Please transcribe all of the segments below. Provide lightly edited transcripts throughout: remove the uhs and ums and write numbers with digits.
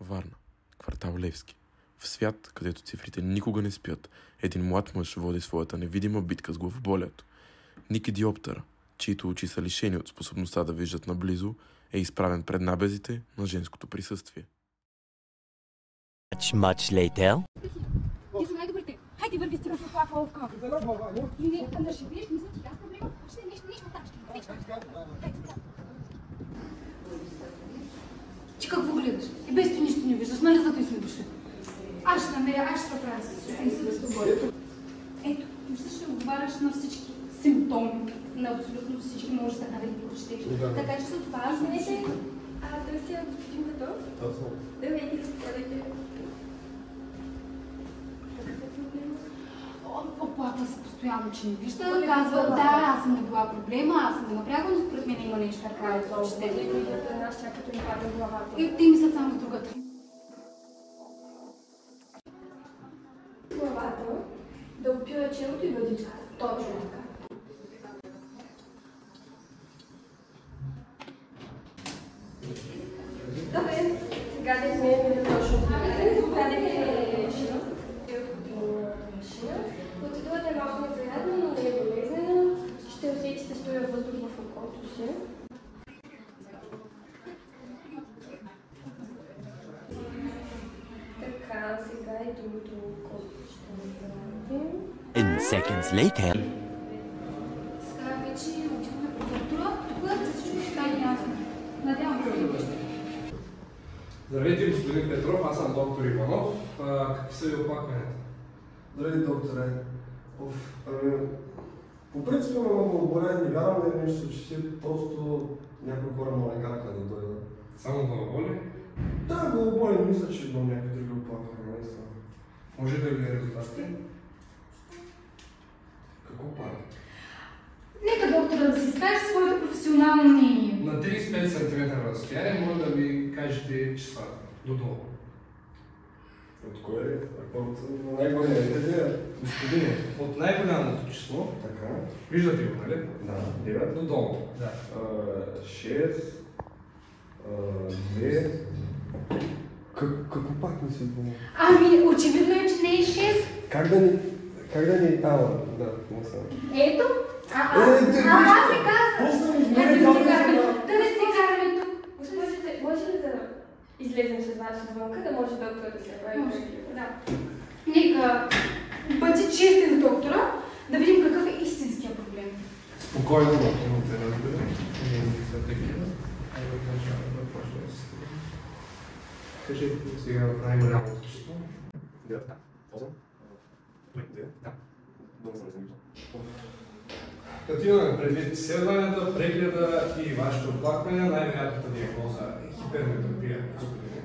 Варна, квартал Левски. В свят, където цифрите никога не спят, един млад мъж води своята невидима битка с главоболието. Ники Диоптъра, чието очи са лишени от способността да виждат наблизо, е изправен пред набезите на женското присъствие. Much later. Ти са най-добрите. Хайде, върви, стига с плака ловка. Не, да живееш, мисля ти, аз проблема. Ще нещо там ще Ти какво гледаш? И без ти нищо не виждаш, нали зато и сме дошли? Аз ще намеря, аз ще се правя с тобой. Ето, ще отговаряш на всички симптоми, на абсолютно всички, може така да ги прочетеш. Така че за това знаете... Здравейте, господин Готов. Здравейте, заповядайте. Оплаква се постоянно, че не вижда. Казва, да, аз съм не била проблема, аз съм не напрягала, но според мен има нещо така. Нас чакато ни падна главата. И те мислят само с другата. Главата, да опира челото и бъдичката. Точно така. Добре, сега да измерим точно заповядайте машина. Процедурата е малко неприятна, но не е болезнена. Ще усетите стоя въздух в окото си. Така, сега и другото око ще направим. In seconds later. Сега вече отиваме по доктора, тогава всичко ще стане ясно. Надявам се. Здравейте, господин Петров, аз съм доктор Иванов. Какви са ви оплакванията? Здравейте, докторе. По принцип имам много болен, не вярвам да е нещо се чете, просто някои хора ме лекараха да дойда. Само главоболие? Да, главоболен, мисля, че имам някакви други оплаквания, наистина. Може да ви резултатите? Какво пара? Нека доктора да си скаже своето професионално мнение. На 35 см разстояние може да ви кажете числата. Додолу. От кое е? От най-големия е господине. От най-голямото число, Така. виждате го, нали? Да, 9. Додолу. Да. 6. 2. Какво пак не си помня? Ами, очевидно е, че не е 6. Как да ни... да, не съм. Ето. Ти Аз ви казвам. Просто ми Да измери не това се караме. да... Да не се караме тук. Госпожите, може ли да излезем с вас отвънка, да може доктора да се направи преглед? Да. Нека бъди честен с доктора, да видим какъв е истинския проблем. Спокойно, имате разбира. Не са такива. Айде от начало да почне да се... Кажете сега в най-голямото число. 9. 8. 2. Да. Много съм не Като имаме предвид изследванията, прегледа и вашето оплакване, най-вероятната диагноза е хиперметропия.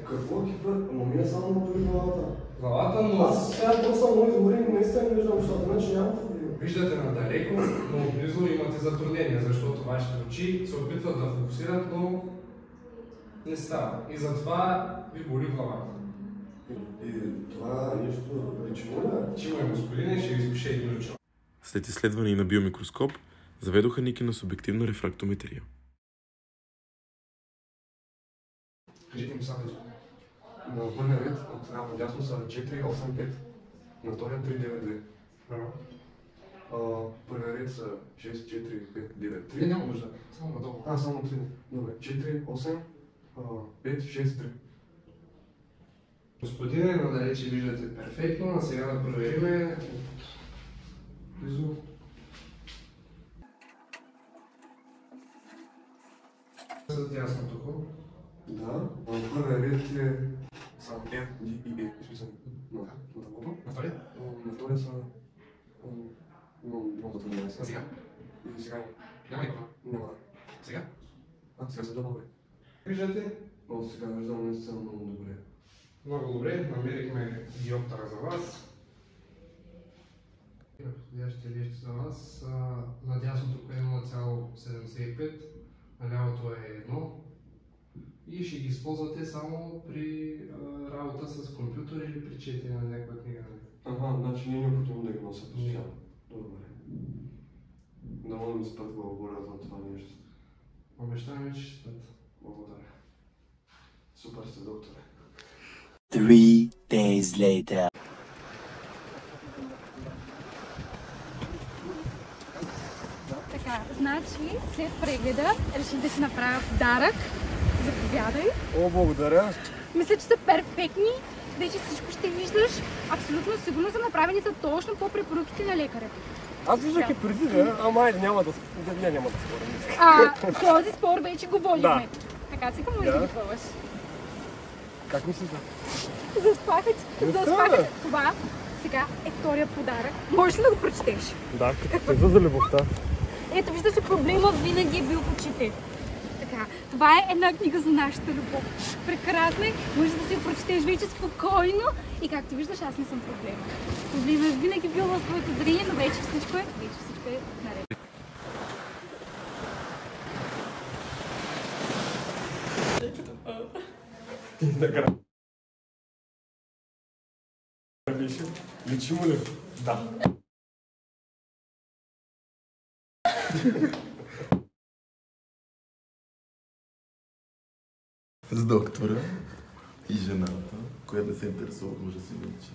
Какво хипер? Ама ми е само мотори главата. Главата, но Аз сега просто много изморим, наистина не виждам, защото иначе няма проблем. виждате надалеко, но отблизо имате затруднения, защото вашите очи се опитват да фокусират, но не става. И затова ви боли главата. И това нещо лично ли? Чима е господине, ще ви изпише един учен. След изследване на биомикроскоп, заведоха Ники на субективна рефрактометрия. Кажете ми само. На първия ред от ляво надясно са 4, 8, 5. На втория 3, 9, 2. Първия ред са 6, 4, 5, 9, 3. Не, няма нужда. Само надолу. Само 3. Добре. 4, 8, 5, 6, 3. Господине, надалече виждате перфектно, а сега да провериме близо. За дясното око. Да. Първия ред е само F, D и E. Изписани на дългото. На втория? На втория са... много затруднения. Сега? И сега Няма никога. няма. Сега? Сега са добре. Виждате? О, сега виждам наистина много добре. Много добре, намерихме диоптъра за вас. Подходящите лещи за вас. На дясното е 0,75, на лявото е 1. И ще ги използвате само при работа с компютър или при четене на някаква книга. Значи не е необходимо да ги нося постоянно. Добре. Да мога да ми спят главоболя за това нещо. Обещаваме, че ще спят. Благодаря. Супер сте, докторе. 3 days later. Така, значи след прегледа реших да си направя подарък. Заповядай. О, благодаря. Мисля, че са перфектни. Вече всичко ще виждаш. Абсолютно сигурно са направени за точно по препоръките на лекаря. Аз виждах и преди, ама айде няма да спорим. Този спор вече го водихме. Да. Така сега можеш да го пробваш. Как мислите? Заспахът това. Сега е втория подарък. Можеш ли да го прочетеш? Да, като за любовта. Ето, виждаш, че проблема винаги е бил в очите. Така, това е една книга за нашата любов. Прекрасна е, можеш да си я прочетеш вече спокойно и както виждаш, аз не съм проблема. Проблема е винаги бил в твоето зрение, но вече всичко е наред. Така. Беше, личи му ли? Да. С доктора и жената, която не се интересува от мъжа си вече.